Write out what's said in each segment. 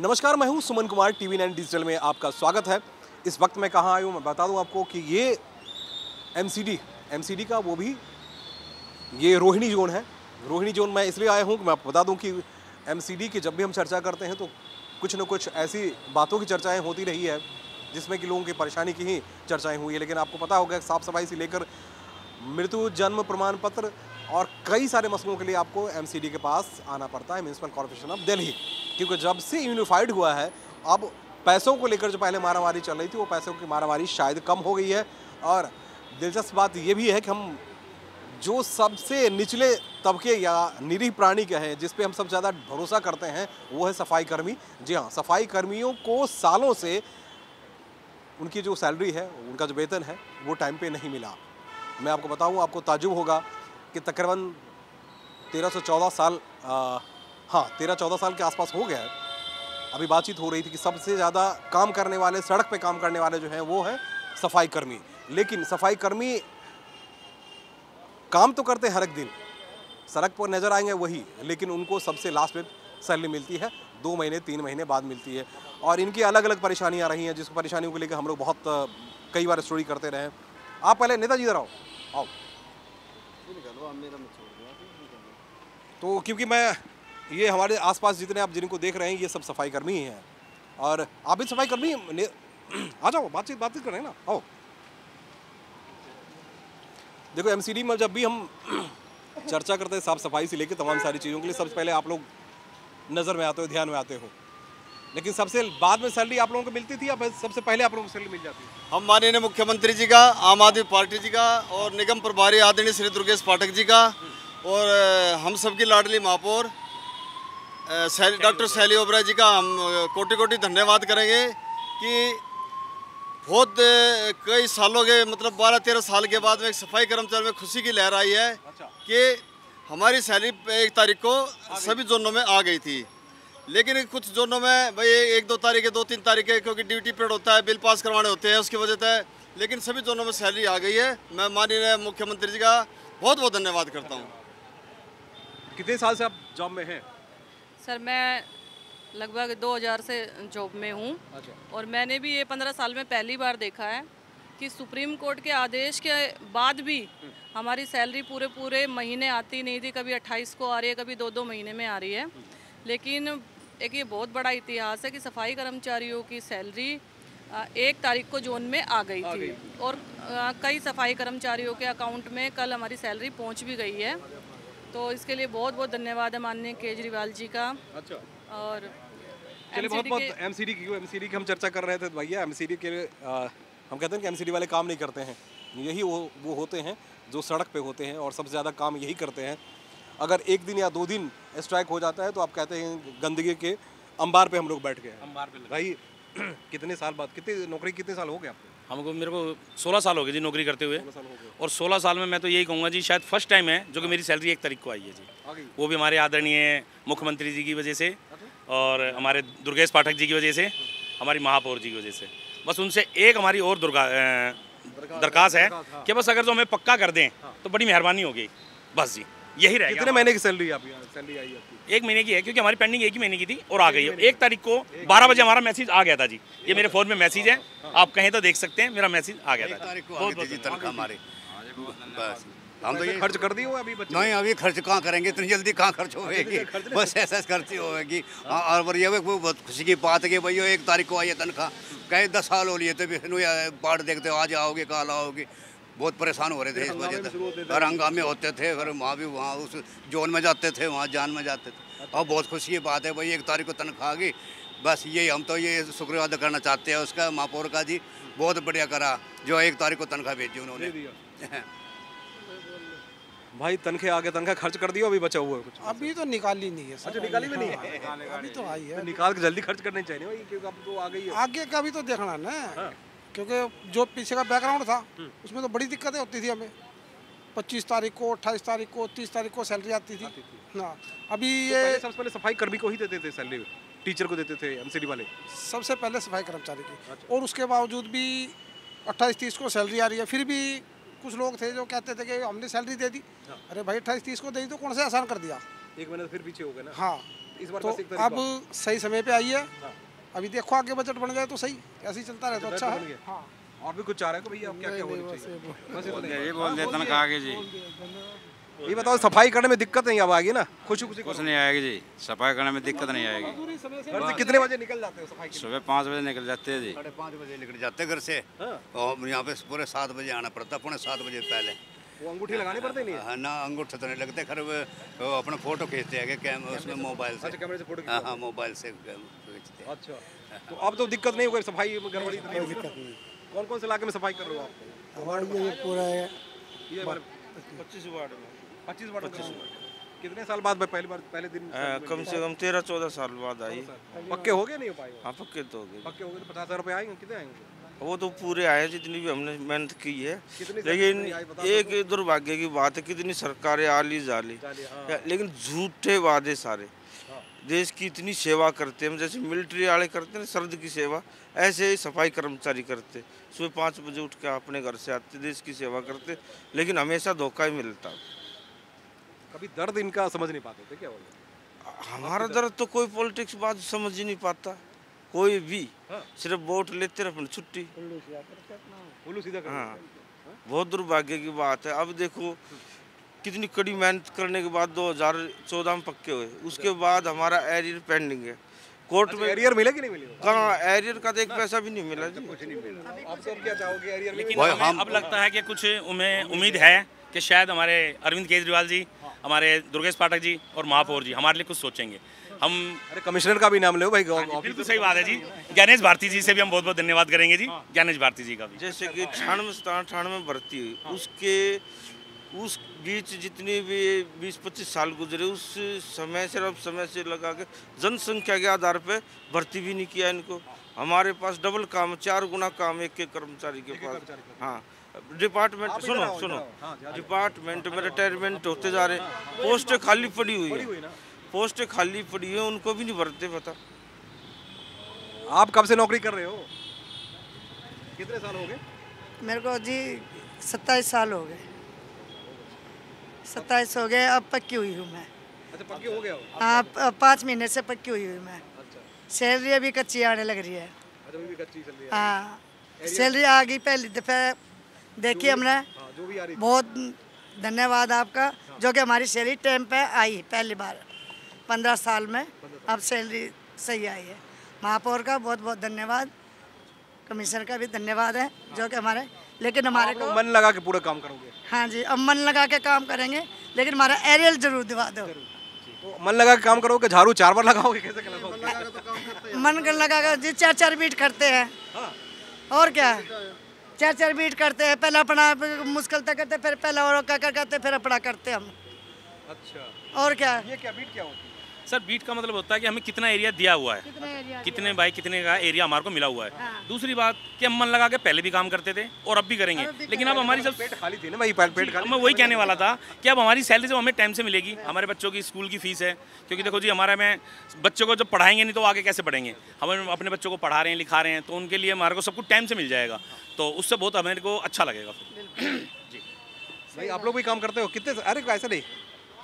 नमस्कार, मैं हूं सुमन कुमार। TV9 डिजिटल में आपका स्वागत है। इस वक्त मैं कहाँ आया हूं, मैं बता दूं आपको कि ये एमसीडी का वो भी ये रोहिणी जोन है। रोहिणी जोन मैं इसलिए आया हूं कि मैं आपको बता दूं कि एमसीडी की जब भी हम चर्चा करते हैं तो कुछ न कुछ ऐसी बातों की चर्चाएं होती रही है जिसमें कि लोगों की परेशानी की ही चर्चाएं हुई है। लेकिन आपको पता होगा, साफ सफाई से लेकर मृत्यु, जन्म प्रमाण पत्र और कई सारे मसलों के लिए आपको एमसीडी के पास आना पड़ता है, म्यूनसिपल कॉर्पोरेशन ऑफ दिल्ली। क्योंकि जब से यूनिफाइड हुआ है, अब पैसों को लेकर जो पहले मारामारी चल रही थी, वो पैसों की मारामारी शायद कम हो गई है। और दिलचस्प बात ये भी है कि हम जो सबसे निचले तबके या निरीह प्राणी के हैं, जिस पे हम सब ज़्यादा भरोसा करते हैं, वो है सफाई कर्मी। जी हाँ, सफाई कर्मियों को सालों से उनकी जो सैलरी है, उनका जो वेतन है, वो टाइम पे नहीं मिला। मैं आपको बताऊं, आपको ताज्जुब होगा कि तकरीबन 1314 साल 13-14 साल के आसपास हो गया है। अभी बातचीत हो रही थी कि सबसे ज़्यादा काम करने वाले, सड़क पे काम करने वाले जो हैं, वो हैं सफाई कर्मी। लेकिन सफाई कर्मी काम तो करते हैं हर एक दिन, सड़क पर नज़र आएंगे वही, लेकिन उनको सबसे लास्ट में सैलरी मिलती है 2 महीने 3 महीने बाद मिलती है। और इनकी अलग अलग परेशानियाँ रही हैं, जिस परेशानियों को लेकर हम लोग बहुत कई बार स्टोरी करते रहे हैं। आप पहले नेताजी इधर आओ। तो क्योंकि मैं ये हमारे आसपास जितने आप जिनको देख रहे हैं, ये सब सफाई कर्मी ही हैं। और आप भी सफाई कर्मी आ जाओ, बातचीत करें ना, आओ। देखो, एमसीडी में जब भी हम चर्चा करते हैं साफ सफाई से लेकर तमाम सारी चीज़ों के लिए, सबसे पहले आप लोग नज़र में आते हो, ध्यान में आते हो। लेकिन सबसे बाद में सैलरी आप लोगों को मिलती थी या सबसे पहले आप लोगों को सैलरी मिल जाती है? हम माननीय मुख्यमंत्री जी का, आम आदमी पार्टी जी का और निगम प्रभारी आदरणीय श्री दुर्गेश पाठक जी का और हम सबकी लाडली महापौर डॉक्टर शैली ओबराय जी का हम कोटि कोटि धन्यवाद करेंगे कि बहुत कई सालों के, मतलब 12-13 साल के बाद में एक सफाई कर्मचारी में खुशी की लहर आई है कि हमारी सैलरी 1 तारीख को सभी जोनों में आ गई थी। लेकिन कुछ जोनों में भाई 1-2 तारीख, 2-3 तारीख, क्योंकि ड्यूटी पीरियड होता है, बिल पास करवाने होते हैं, उसकी वजह से। लेकिन सभी जोनों में सैलरी आ गई है। मैं माननीय मुख्यमंत्री जी का बहुत बहुत धन्यवाद करता हूँ। कितने साल से आप जॉब में हैं? सर, मैं लगभग 2000 से जॉब में हूँ। और मैंने भी ये 15 साल में पहली बार देखा है कि सुप्रीम कोर्ट के आदेश के बाद भी हमारी सैलरी पूरे महीने आती नहीं थी। कभी 28 को आ रही है, कभी 2-2 महीने में आ रही है। लेकिन एक ये बहुत बड़ा इतिहास है कि सफाई कर्मचारियों की सैलरी 1 तारीख को जोन में आ गई थी। और कई सफाई कर्मचारियों के अकाउंट में कल हमारी सैलरी पहुंच भी गई है। तो इसके लिए बहुत बहुत धन्यवाद है माननीय केजरीवाल जी का। और चलिए, बहुत एमसीडी की हम चर्चा कर रहे थे भैया। एमसीडी के हम कहते हैं कि एमसीडी वाले काम नहीं करते हैं, यही वो होते हैं जो सड़क पे होते हैं और सबसे ज़्यादा काम यही करते हैं। अगर 1 दिन या 2 दिन स्ट्राइक हो जाता है तो आप कहते हैं गंदगी के अंबार पे हम लोग बैठ गए। अंबार पे भाई कितने साल बाद, कितने साल हो गए आपको? मेरे को 16 साल हो गए जी नौकरी करते हुए। और 16 साल में मैं तो यही कहूँगा जी, शायद फर्स्ट टाइम है जो कि मेरी सैलरी 1 तारीख को आई है जी। वो भी हमारे आदरणीय मुख्यमंत्री जी की वजह से और हमारे दुर्गेश पाठक जी की वजह से, हमारी महापौर जी की वजह से। बस उनसे एक हमारी और दरखास्त है कि बस अगर तो हमें पक्का कर दें तो बड़ी मेहरबानी होगी। बस जी, यही रहेगा। कितने महीने की सैलरी आई आपकी? 1 महीने की है, क्योंकि हमारी पेंडिंग 1 ही महीने की थी और आ गई है। 1 तारीख को 12 बजे हमारा मैसेज आ गया था जी। ये मेरे फ़ोन में मैसेज है, आप कहें तो देख सकते हैं, मेरा मैसेज आ गया था। 1 तारीख को आ गई थी तनख्वाह हमारी। बस हम तो ये खर्च कर दिए हो अभी बच्चे? नहीं, अभी खर्च कहाँ करेंगे, इतनी जल्दी कहाँ खर्च होगी। बस ऐसा खर्च होगी। और ये वो बहुत खुशी की बात है कि भैया 1 तारीख को आई है तनख्वाह। कहीं 10 साल हो लिए थे, बाढ़ देखते हो, आज आओगे कल आओगे। बहुत परेशान हो रहे थे इस वजह से। और हंगामे होते थे, फिर वहाँ उस जोन में जाते थे, वहाँ जान में जाते थे। और बहुत खुशी की बात है भाई 1 तारीख को तनख्वाह आ गई। बस यही हम तो ये शुक्रिया अदा करना चाहते हैं उसका, महापौर का जी। बहुत बढ़िया करा जो 1 तारीख को तनख्वाह भेजी उन्होंने। भाई तनख्वाह आ गया, तनख्वाह खर्च कर दिया, अभी बचा हुआ है कुछ? अभी तो निकाली नहीं है। अच्छा, निकाली भी नहीं है? अभी तो आई है। तो निकाल के जल्दी खर्च करनी चाहिए भाई, क्योंकि अब तो आ गई है। आगे का भी तो देखना ना। क्योंकि जो पीछे का बैकग्राउंड था उसमें तो बड़ी दिक्कतें होती थी हमें। 25 तारीख को, 28 तारीख को, 30 तारीख को सैलरी आती थी ना। अभी ये सबसे पहले सफाई कर्मी को ही देते थे सैलरी, टीचर को देते थे एमसीडी वाले? सबसे पहले सफाई कर्मचारी की। और उसके बावजूद भी 28-30 को सैलरी आ रही है। फिर भी कुछ लोग थे जो कहते थे कि हमने सैलरी दे दी। अरे भाई 28-30 को दे दी तो कौन सा आसान कर दिया? 1 महीना फिर पीछे हो गए ना। हाँ, इस बार तो 10 तारीख को अब सही समय पे आई है। अभी देखो आगे बजट बन जाए तो सही, ऐसे ही चलता रहे तो अच्छा है। हाँ। और भी कुछ चाह रहे हो भैया, आप क्या क्या होना चाहिए? बस इतना ही। ये बोल देता ना कहा के जी ये बताओ, सफाई करने में दिक्कत नहीं अब आएगी ना? खुशी खुशी कुछ नहीं आएगी जी, सफाई करने में दिक्कत नहीं आएगी। घर से कितने बजे निकल जाते हो सफाई के लिए? सुबह 5 बजे निकल जाते हैं जी। 5:30 बजे निकल जाते घर से और यहाँ पे पूरे 7 बजे आना पड़ता, पौने 7 बजे पहले। वो अंगूठी लगानी पड़ती नहीं है? हाँ ना, अंगूठे तो नहीं लगते, खैर वो अपना फोटो खींचते हैं उसमें मोबाइल से। अच्छा, कैमरे से फोटो हाँ मोबाइल से खींचते हैं। अच्छा, तो अब तो दिक्कत नहीं होगी सफाई में, गड़बड़ी तो नहीं होगी? कौन कौन से इलाके में सफाई कर रहे हो आप? हमारा ये पूरा है ये 25 वार्ड में 25 वार्ड में। कितने साल बाद पहले दिन कम से कम 13-14 साल बाद आई। पक्के हो गए नहीं हो पाए? हाँ पक्के तो हो गए। पक्के हो गए तो 50,000 रुपये आएंगे? कितने आएंगे? वो तो पूरे आए जितनी भी हमने मेहनत की है, कितनी लेकिन सरकारी आई बता एक दुर्भाग्य की बात है, कितनी सरकारें आली जाली, लेकिन झूठे वादे सारे। देश की इतनी सेवा करते हैं, जैसे मिलिट्री वाले करते हैं सर्द की सेवा, ऐसे ही सफाई कर्मचारी करते। सुबह 5 बजे उठ के अपने घर से आते, देश की सेवा करते, लेकिन हमेशा धोखा ही मिलता। कभी दर्द इनका समझ नहीं पाते थे क्या? बोले हमारा दर्द तो कोई पॉलिटिक्स बात समझ ही नहीं पाता, कोई भी। सिर्फ वोट लेते रहे, छुट्टी। उल्लू सीधा कर हाँ, बहुत दुर्भाग्य की बात है। अब देखो कितनी कड़ी मेहनत करने के बाद 2014 में पक्के हुए, उसके बाद हमारा एरियर पेंडिंग है कोर्ट में। एरियर मिले कि नहीं मिले? कहाँ एरियर का तो एक पैसा भी नहीं मिला जी। आप सब क्या चाहोगे एरियर में? लेकिन हमें अब लगता है कि कुछ उम्मीद है कि शायद हमारे अरविंद केजरीवाल जी, हमारे दुर्गेश पाठक जी और महापौर जी हमारे लिए कुछ सोचेंगे। हम अरे कमिश्नर का भी नाम लो भाई। बिल्कुल सही बात है जी। ज्ञानेश भारती जी से भी हम बहुत बहुत धन्यवाद करेंगे जी, ज्ञानेश भारती जी का भी। जैसे कि 98 में भर्ती हुई, उसके उस बीच जितनी भी 20-25 साल गुजरे, उस समय से अब समय से लगा के जनसंख्या के आधार पे भर्ती भी नहीं किया इनको। हमारे पास डबल काम, 4 गुना काम एक कर्मचारी के पास। हाँ, डिपार्टमेंट सुनो डिपार्टमेंट में रिटायरमेंट होते जा रहे, पोस्टें खाली पड़ी हुई है, पोस्टें खाली पड़ी है, उनको भी नहीं भरते। पता आप कब से नौकरी कर रहे हो? कितने साल हो गए? मेरे को जी 27 साल हो गए। 27 हो गए, अब पक्की हुई हूँ मैं। अच्छा, पक्के हो गए हो? हाँ, 5 महीने से पक्की हुई हूँ मैं। सैलरी अभी कच्ची आने लग रही है। अच्छा, अभी भी कच्ची चल रही है? हाँ, सैलरी आ गई पहली दफे, देखी हमने। जो भी आ रही। बहुत धन्यवाद आपका, जो कि हमारी सैलरी टाइम पे आई पहली बार 15 साल में। अब सैलरी सही आई है। महापौर का बहुत बहुत धन्यवाद, कमिश्नर का भी धन्यवाद है, जो कि हमारे, लेकिन हमारे को मन लगा के पूरा काम करोगे? हाँ जी, अब मन लगा के काम करेंगे, लेकिन हमारा एरियल जरूर दिवा दो। तो मन लगा के काम करोगे, झाड़ू 4 बार लगाओगे? कैसे लगाओगे? मन कर लगा कर जी 4-4 बीट करते हैं। और क्या, 4-4 बीट करते हैं। पहले अपना मुश्किल तक करते, फिर पहले और करते, फिर अपना करते हम। अच्छा, और क्या, ये क्या बीट क्या होती है? सर, बीट का मतलब होता है कि हमें कितना एरिया दिया हुआ है, कितने बाई कितने का एरिया हमारे को मिला हुआ है। दूसरी बात कि हम मन लगा के पहले भी काम करते थे और अब भी करेंगे, लेकिन अब हमारी जब पेट खाली थी ना भाई, पेट खाली। मैं वही कहने वाला था कि अब हमारी सैलरी जब हमें टाइम से मिलेगी, हमारे बच्चों की स्कूल की फीस है, क्योंकि देखो जी हमारा में बच्चों को जब पढ़ाएंगे नहीं तो आगे कैसे पढ़ेंगे। हम अपने बच्चों को पढ़ा रहे हैं, लिखा रहे हैं, तो उनके लिए हमारे को सब कुछ टाइम से मिल जाएगा, तो उससे बहुत हमारे को अच्छा लगेगा फिर। जी भाई, आप लोग भी काम करते हो? कितने? अरे ऐसा नहीं,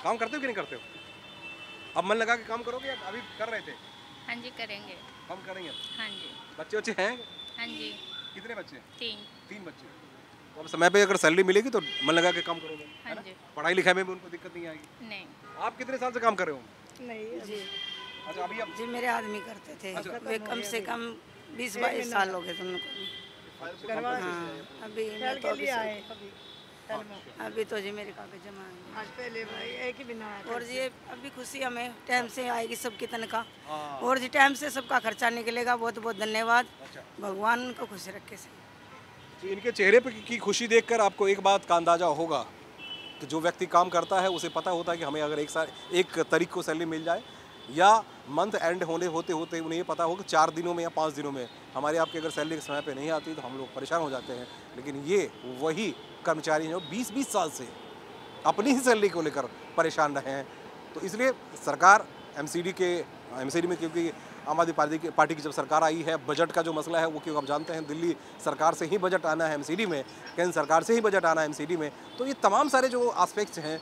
काम करते हो कि नहीं करते हो? अब मन लगा के काम करोगे या अभी कर रहे थे? हाँ जी, करेंगे। हम करेंगे। हाँ जी। बच्चे हैं? हाँ जी। कितने बच्चे? 3 बच्चे। तो अब समय पे अगर सैलरी मिलेगी तो मन लगा के काम करोगे? हाँ जी। पढ़ाई लिखाई में भी उनको दिक्कत नहीं आएगी? नहीं। आप कितने साल से काम कर रहे हो? नहीं जी, अच्छा, अभी अब जी मेरे आदमी करते थे। वे कम से कम 20-22 साल हो गए तुम लोग को। हाँ, अभी मैं तो अभी तो जी मेरे कागज जमा है। आज पहले भाई एक ही बिना, और जी अभी खुशी हमें टाइम से आएगी सबकी तनख्वाह, और जी टाइम से सबका खर्चा निकलेगा। बहुत बहुत धन्यवाद, भगवान उनको खुश रखे से। तो इनके चेहरे पे की खुशी देखकर आपको एक बात का अंदाजा होगा कि जो व्यक्ति काम करता है उसे पता होता है कि हमें अगर एक तारीख को सैलरी मिल जाए या मंथ एंड होते होते उन्हें ये पता हो कि 4 दिनों में या 5 दिनों में हमारी आपकी अगर सैलरी समय पे नहीं आती तो हम लोग परेशान हो जाते हैं। लेकिन ये वही कर्मचारी जो 20-20 साल से अपनी ही सैलरी को लेकर परेशान रहे हैं। तो इसलिए सरकार एमसीडी में, क्योंकि आम आदमी पार्टी की जब सरकार आई है, बजट का जो मसला है वो, क्योंकि आप जानते हैं दिल्ली सरकार से ही बजट आना है एमसीडी में, केंद्र सरकार से ही बजट आना है एमसीडी में, तो ये तमाम सारे जो एस्पेक्ट्स हैं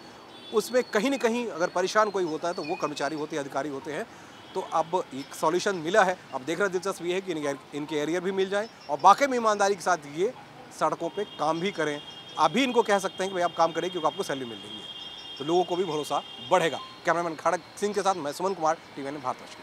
उसमें कहीं ना कहीं अगर परेशान कोई होता है तो वो कर्मचारी होते हैं, अधिकारी होते हैं। तो अब एक सॉल्यूशन मिला है। अब देखना दिलचस्प ये है कि इनके एरियर भी मिल जाए और वाकई में ईमानदारी के साथ ये सड़कों पे काम भी करें। अभी इनको कह सकते हैं कि भाई आप काम करें क्योंकि आपको सैलरी मिल रही है, तो लोगों को भी भरोसा बढ़ेगा। कैमरामैन खड़क सिंह के साथ मैं सुमन कुमार, TVN भारतवर्ष।